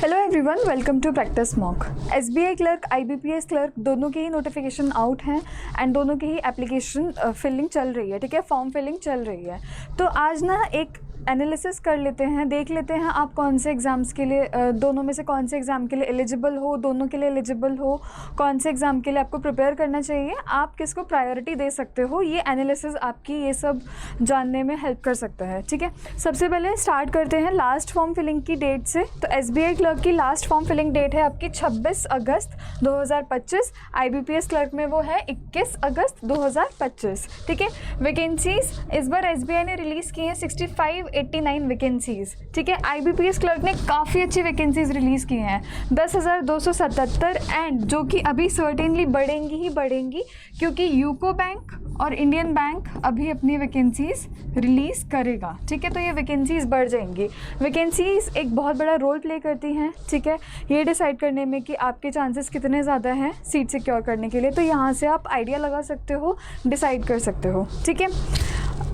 Hello everyone, welcome to practice mock. SBI clerk, IBPS clerk दोनों के ही notification out हैं एंड दोनों की ही एप्लीकेशन फिलिंग चल रही है। ठीक है, फॉर्म फिलिंग चल रही है। तो आज ना एक एनालिसिस कर लेते हैं, देख लेते हैं आप कौन से एग्ज़ाम्स के लिए, दोनों में से कौन से एग्ज़ाम के लिए एलिजिबल हो, दोनों के लिए एलिजिबल हो, कौन से एग्ज़ाम के लिए आपको प्रिपेयर करना चाहिए, आप किसको प्रायोरिटी दे सकते हो। ये एनालिसिस आपकी ये सब जानने में हेल्प कर सकता है। ठीक है, सबसे पहले स्टार्ट करते हैं लास्ट फॉर्म फिलिंग की डेट से। तो एसबीआई क्लर्क की लास्ट फॉर्म फिलिंग डेट है आपकी 26 अगस्त 2025। आईबीपीएस क्लर्क में वो है 21 अगस्त 2025। ठीक है, वैकेंसीज इस बार एसबीआई ने रिलीज़ की हैं 6589 वैकेंसीज़। ठीक है, आईबीपीएस क्लर्क ने काफ़ी अच्छी वैकेंसीज़ रिलीज़ की हैं 10,277 एंड जो कि अभी सर्टेनली बढ़ेंगी ही बढ़ेंगी, क्योंकि यूको बैंक और इंडियन बैंक अभी अपनी वैकेंसीज़ रिलीज़ करेगा। ठीक है, तो ये वैकेंसीज़ बढ़ जाएंगी। वैकेंसीज़ एक बहुत बड़ा रोल प्ले करती हैं। ठीक है, ये डिसाइड करने में कि आपके चांसेस कितने ज़्यादा हैं सीट सिक्योर करने के लिए। तो यहाँ से आप आइडिया लगा सकते हो, डिसाइड कर सकते हो। ठीक है,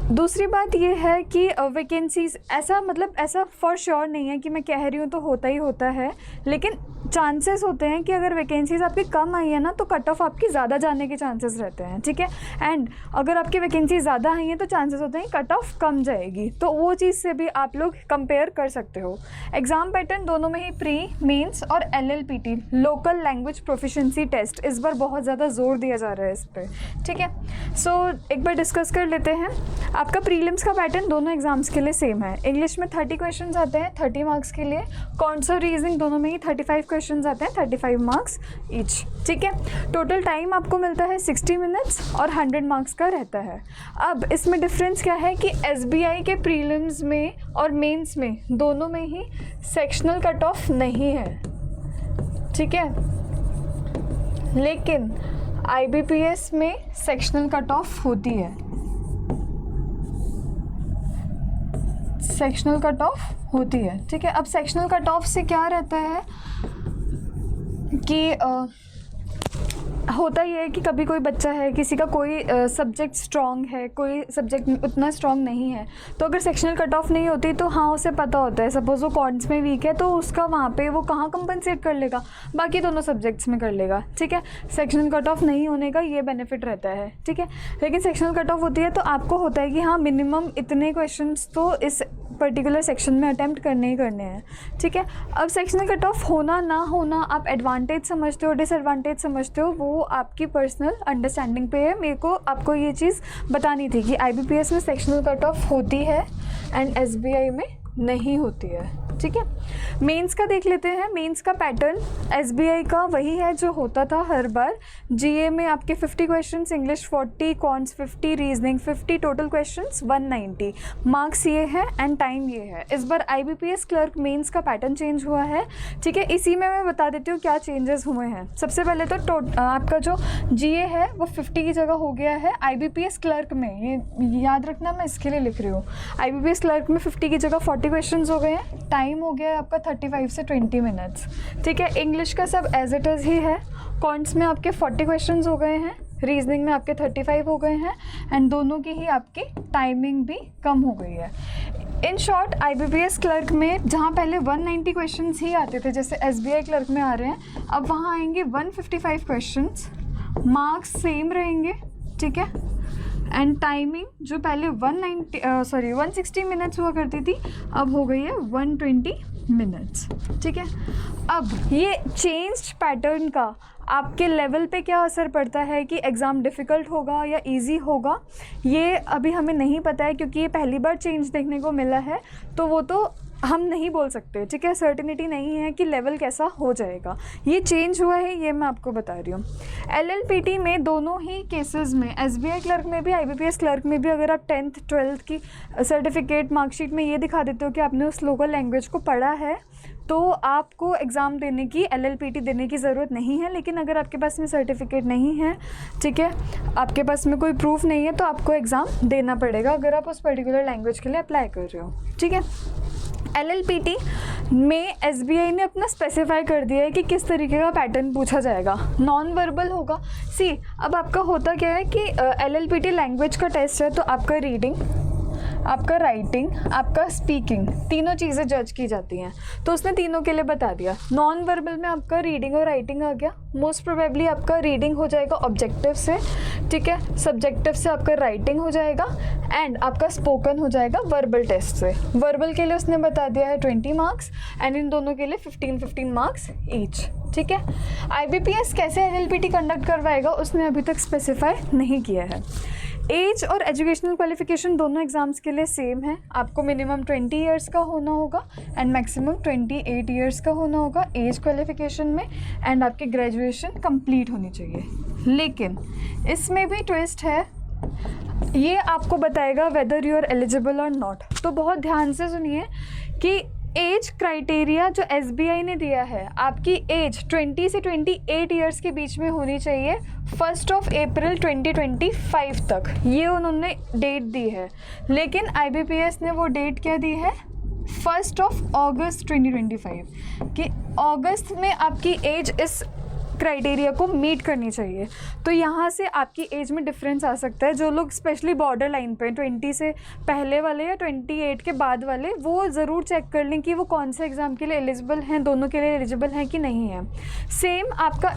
दूसरी बात ये है कि वैकेंसीज़ ऐसा फॉर श्योर नहीं है कि मैं कह रही हूँ तो होता ही होता है, लेकिन चांसेस होते हैं कि अगर वैकेंसीज़ आपकी कम आई है ना तो कट ऑफ आपकी ज़्यादा जाने के चांसेस रहते हैं। ठीक है, एंड अगर आपकी वैकेंसी ज़्यादा आई हैं तो चांसेस होते हैं कट ऑफ कम जाएगी। तो वो चीज़ से भी आप लोग कंपेयर कर सकते हो। एग्ज़ाम पैटर्न दोनों में ही प्री, मेंस और LLPT local language proficiency test इस बार बहुत ज़्यादा जोर दिया जा रहा है इस पर। ठीक है, सो एक बार डिस्कस कर लेते हैं। आपका प्रीलिम्स का पैटर्न दोनों एग्जाम्स के लिए सेम है। इंग्लिश में 30 क्वेश्चन आते हैं 30 मार्क्स के लिए। कॉन्सेप्ट रीजनिंग दोनों में ही 35 क्वेश्चन आते हैं 35 मार्क्स ईच। ठीक है, टोटल टाइम आपको मिलता है 60 मिनट्स और 100 मार्क्स का रहता है। अब इसमें डिफरेंस क्या है कि एसबीआई के प्रीलिम्स में और मेंस में दोनों में ही सेक्शनल कट ऑफ नहीं है। ठीक है, लेकिन आईबीपीएस में सेक्शनल कट ऑफ होती है। सेक्शनल कट ऑफ होती है। ठीक है, अब सेक्शनल कट ऑफ से क्या रहता है कि होता ये है कि कभी कोई बच्चा है, किसी का कोई सब्जेक्ट स्ट्रॉन्ग है, कोई सब्जेक्ट उतना स्ट्रॉन्ग नहीं है, तो अगर सेक्शनल कट ऑफ नहीं होती तो हाँ उसे पता होता है। सपोज़ वो कॉर्ड्स में वीक है तो उसका वहाँ पे वो कहाँ कंपनसेट कर लेगा, बाकी दोनों सब्जेक्ट्स में कर लेगा। ठीक है, सेक्शनल कट ऑफ नहीं होने का ये बेनिफिट रहता है। ठीक है, लेकिन सेक्शनल कट ऑफ होती है तो आपको होता है कि हाँ मिनिमम इतने क्वेश्चन तो इस पर्टिकुलर सेक्शन में अटैम्प्ट करने ही करने हैं। ठीक है, अब सेक्शनल कट ऑफ होना ना होना आप एडवांटेज समझते हो, डिसएडवांटेज समझते हो, वो आपकी पर्सनल अंडरस्टैंडिंग पे है। मेरे को आपको ये चीज़ बतानी थी कि आईबीपीएस में सेक्शनल कट ऑफ होती है एंड एसबीआई में नहीं होती है। ठीक है, मेंस का देख लेते हैं। मेंस का पैटर्न एसबीआई का वही है जो होता था हर बार। जीए में आपके 50 questions, English 40, cons 50, reasoning 50, total questions 190, marks ये है एंड टाइम ये है। इस बार आईबीपीएस क्लर्क मेंस का पैटर्न चेंज हुआ है। ठीक है, इसी में मैं बता देती हूँ क्या चेंजेस हुए हैं। सबसे पहले तो आपका जो जीए है वो 50 की जगह हो गया है आईबीपीएस क्लर्क में। ये याद रखना, मैं इसके लिए लिख रही हूँ। आईबीपीएस क्लर्क में 50 की जगह 40 क्वेश्चन हो गए हैं। टाइम हो गया है आपका 35 से 20 मिनट्स। ठीक है, इंग्लिश का सब एज इट इज़ ही है। कॉन्ट्स में आपके 40 क्वेश्चंस हो गए हैं, रीजनिंग में आपके 35 हो गए हैं एंड दोनों की ही आपकी टाइमिंग भी कम हो गई है। इन शॉर्ट, आईबीपीएस क्लर्क में जहाँ पहले 190 क्वेश्चंस ही आते थे जैसे एसबीआई क्लर्क में आ रहे हैं, अब वहाँ आएंगे 155 क्वेश्चंस, मार्क्स सेम रहेंगे। ठीक है, एंड टाइमिंग जो पहले 160 मिनट्स हुआ करती थी अब हो गई है 120 मिनट्स। ठीक है, अब ये चेंज्ड पैटर्न का आपके लेवल पे क्या असर पड़ता है कि एग्ज़ाम डिफ़िकल्ट होगा या इजी होगा, ये अभी हमें नहीं पता है, क्योंकि ये पहली बार चेंज देखने को मिला है। तो वो तो हम नहीं बोल सकते। ठीक है, सर्टेनिटी नहीं है कि लेवल कैसा हो जाएगा। ये चेंज हुआ है, ये मैं आपको बता रही हूँ। LLPT में दोनों ही केसेस में, एसबीआई क्लर्क में भी आईबीपीएस क्लर्क में भी, अगर आप 10th 12th की सर्टिफिकेट मार्कशीट में ये दिखा देते हो कि आपने उस लोकल लैंग्वेज को पढ़ा है तो आपको एग्ज़ाम देने की, LLPT देने की ज़रूरत नहीं है। लेकिन अगर आपके पास में सर्टिफिकेट नहीं है, ठीक है, आपके पास में कोई प्रूफ नहीं है, तो आपको एग्ज़ाम देना पड़ेगा अगर आप उस पर्टिकुलर लैंग्वेज के लिए अप्लाई कर रहे हो। ठीक है, LLPT में एसबीआई ने अपना स्पेसिफाई कर दिया है कि किस तरीके का पैटर्न पूछा जाएगा। नॉन वर्बल होगा। अब आपका होता क्या है कि LLPT लैंग्वेज का टेस्ट है, तो आपका रीडिंग, आपका राइटिंग, आपका स्पीकिंग, तीनों चीज़ें जज की जाती हैं। तो उसने तीनों के लिए बता दिया। नॉन वर्बल में आपका रीडिंग और राइटिंग आ गया। मोस्ट प्रोबेबली आपका रीडिंग हो जाएगा ऑब्जेक्टिव से, ठीक है, सब्जेक्टिव से आपका राइटिंग हो जाएगा एंड आपका स्पोकन हो जाएगा वर्बल टेस्ट से। वर्बल के लिए उसने बता दिया है 20 मार्क्स एंड इन दोनों के लिए 15-15 मार्क्स ईच, ठीक है। IBPS कैसे LLPT कंडक्ट करवाएगा उसने अभी तक स्पेसिफाई नहीं किया है। एज और एजुकेशनल क्वालिफिकेशन दोनों एग्ज़ाम्स के लिए सेम है। आपको मिनिमम 20 ईयर्स का होना होगा एंड मैक्सिमम 28 ईयर्स का होना होगा एज क्वालिफिकेशन में एंड आपकी ग्रेजुएशन कंप्लीट होनी चाहिए। लेकिन इसमें भी ट्विस्ट है, ये आपको बताएगा वेदर यू आर एलिजिबल और नॉट। तो बहुत ध्यान से सुनिए कि एज क्राइटेरिया जो SBI ने दिया है, आपकी एज 20 से 28 ईयर्स के बीच में होनी चाहिए 1 अप्रैल 2025 तक, ये उन्होंने डेट दी है। लेकिन IBPS ने वो डेट क्या दी है, 1 अगस्त 2025, कि अगस्त में आपकी एज इस क्राइटेरिया को मीट करनी चाहिए। तो यहाँ से आपकी एज में डिफरेंस आ सकता है। जो लोग स्पेशली बॉर्डर लाइन पे 20 से पहले वाले या 28 के बाद वाले, वो ज़रूर चेक कर लें कि वो कौन से एग्ज़ाम के लिए एलिजिबल हैं, दोनों के लिए एलिजिबल हैं कि नहीं है। सेम आपका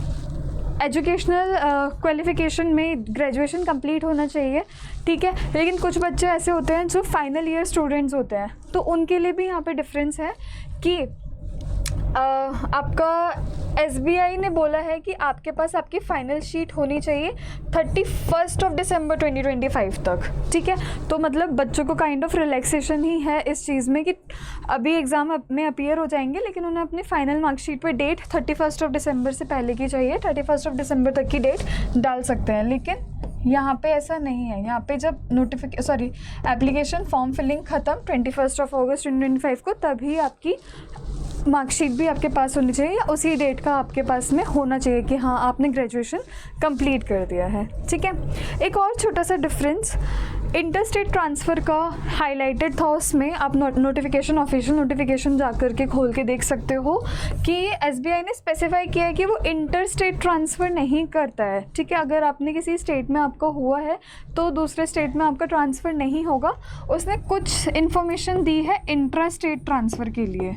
एजुकेशनल क्वालिफिकेशन में ग्रेजुएशन कंप्लीट होना चाहिए, ठीक है। लेकिन कुछ बच्चे ऐसे होते हैं जो फाइनल ईयर स्टूडेंट्स होते हैं, तो उनके लिए भी यहाँ पे डिफरेंस है कि आपका SBI ने बोला है कि आपके पास आपकी फ़ाइनल शीट होनी चाहिए 31 दिसंबर 2025 तक, ठीक है। तो मतलब बच्चों को काइंड ऑफ रिलैक्सेशन ही है इस चीज़ में कि अभी एग्ज़ाम में अपीयर हो जाएंगे, लेकिन उन्हें अपनी फ़ाइनल मार्कशीट पे डेट 31 दिसंबर से पहले की चाहिए। 31 दिसंबर तक की डेट डाल सकते हैं, लेकिन यहाँ पे ऐसा नहीं है। यहाँ पे जब एप्लीकेशन फॉर्म फिलिंग ख़त्म 21 अगस्त 2025 को, तभी आपकी मार्कशीट भी आपके पास होनी चाहिए, उसी डेट का आपके पास में होना चाहिए कि हाँ आपने ग्रेजुएशन कंप्लीट कर दिया है, ठीक है। एक और छोटा सा डिफरेंस इंटर स्टेट ट्रांसफ़र का हाईलाइटेड था उसमें। आप नोटिफिकेशन, ऑफिशियल नोटिफिकेशन जा कर के खोल के देख सकते हो कि SBI ने स्पेसिफाई किया है कि वो इंटर स्टेट ट्रांसफ़र नहीं करता है, ठीक है। अगर आपने किसी स्टेट में आपका हुआ है तो दूसरे स्टेट में आपका ट्रांसफ़र नहीं होगा। उसने कुछ इन्फॉर्मेशन दी है इंट्रा स्टेट ट्रांसफ़र के लिए,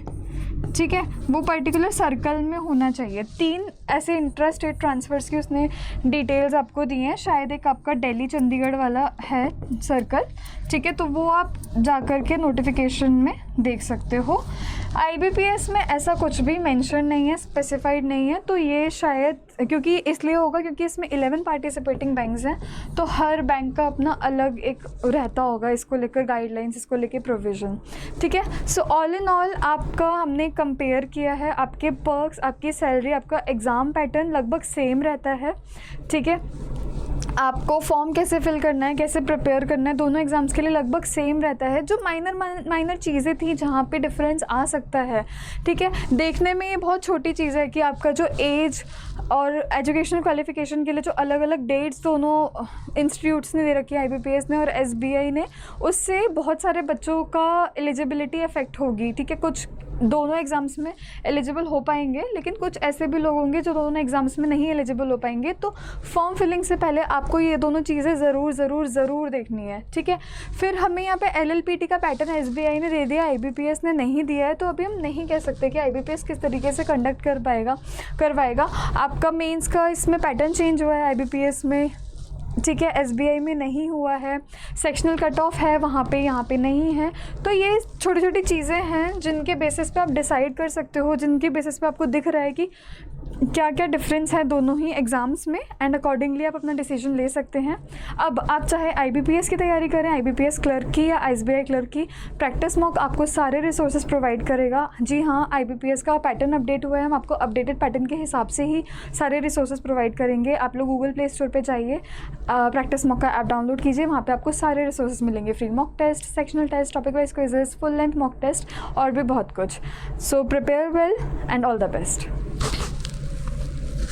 ठीक है। वो पर्टिकुलर सर्कल में होना चाहिए। 3 ऐसे इंट्रा स्टेट ट्रांसफ़र्स की उसने डिटेल्स आपको दी हैं। शायद एक आपका दिल्ली चंडीगढ़ वाला है सर्कल, ठीक है। तो वो आप जा कर के नोटिफिकेशन में देख सकते हो। IBPS में ऐसा कुछ भी मेंशन नहीं है, स्पेसिफाइड नहीं है। तो ये शायद क्योंकि इसलिए होगा क्योंकि इसमें 11 पार्टिसिपेटिंग बैंक्स हैं, तो हर बैंक का अपना अलग एक रहता होगा इसको लेकर गाइडलाइंस, इसको लेकर प्रोविज़न, ठीक है। सो ऑल इन ऑल आपका हमने कंपेयर किया है, आपके पर्क्स, आपकी सैलरी, आपका एग्ज़ाम पैटर्न लगभग सेम रहता है, ठीक है। आपको फॉर्म कैसे फिल करना है, कैसे प्रिपेयर करना है, दोनों एग्ज़ाम्स के लिए लगभग सेम रहता है। जो माइनर चीज़ें थी जहाँ पे डिफरेंस आ सकता है, ठीक है। देखने में ये बहुत छोटी चीज़ है कि आपका जो एज और एजुकेशनल क्वालिफिकेशन के लिए जो अलग अलग डेट्स दोनों इंस्टीट्यूट्स ने दे रखी है, IBPS ने और SBI ने, उससे बहुत सारे बच्चों का एलिजिबिलिटी अफेक्ट होगी, ठीक है। कुछ दोनों एग्ज़ाम्स में एलिजिबल हो पाएंगे, लेकिन कुछ ऐसे भी लोग होंगे जो दोनों एग्ज़ाम्स में नहीं एलिजिबल हो पाएंगे। तो फॉर्म फिलिंग से पहले आपको ये दोनों चीज़ें ज़रूर देखनी है, ठीक है। फिर हमें यहाँ पे LLPT का पैटर्न SBI ने दे दिया, IBPS ने नहीं दिया है। तो अभी हम नहीं कह सकते कि IBPS किस तरीके से कंडक्ट करवाएगा। आपका मेंस का इसमें पैटर्न चेंज हुआ है IBPS में, ठीक है, SBI में नहीं हुआ है। सेक्शनल कट ऑफ है वहाँ पे, यहाँ पे नहीं है। तो ये छोटी छोटी चीज़ें हैं जिनके बेसिस पे आप डिसाइड कर सकते हो, जिनके बेसिस पे आपको दिख रहा है कि क्या क्या डिफरेंस है दोनों ही एग्ज़ाम्स में, एंड अकॉर्डिंगली आप अपना डिसीजन ले सकते हैं। अब आप चाहे IBPS की तैयारी करें, IBPS क्लर्क की या SBI क्लर्क की, प्रैक्टिस मॉक आपको सारे रिसोर्सेज प्रोवाइड करेगा। जी हाँ, IBPS का पैटर्न अपडेट हुआ है, हम आपको अपडेटेड पैटर्न के हिसाब से ही सारे रिसोर्सेज प्रोवाइड करेंगे। आप लोग गूगल प्ले स्टोर पर जाइए, प्रैक्टिस मॉक का ऐप डाउनलोड कीजिए, वहाँ पे आपको सारे रिसोर्सेज मिलेंगे, free mock test, sectional test, topic wise quizzes, full length mock test और भी बहुत कुछ। So prepare well and all the best.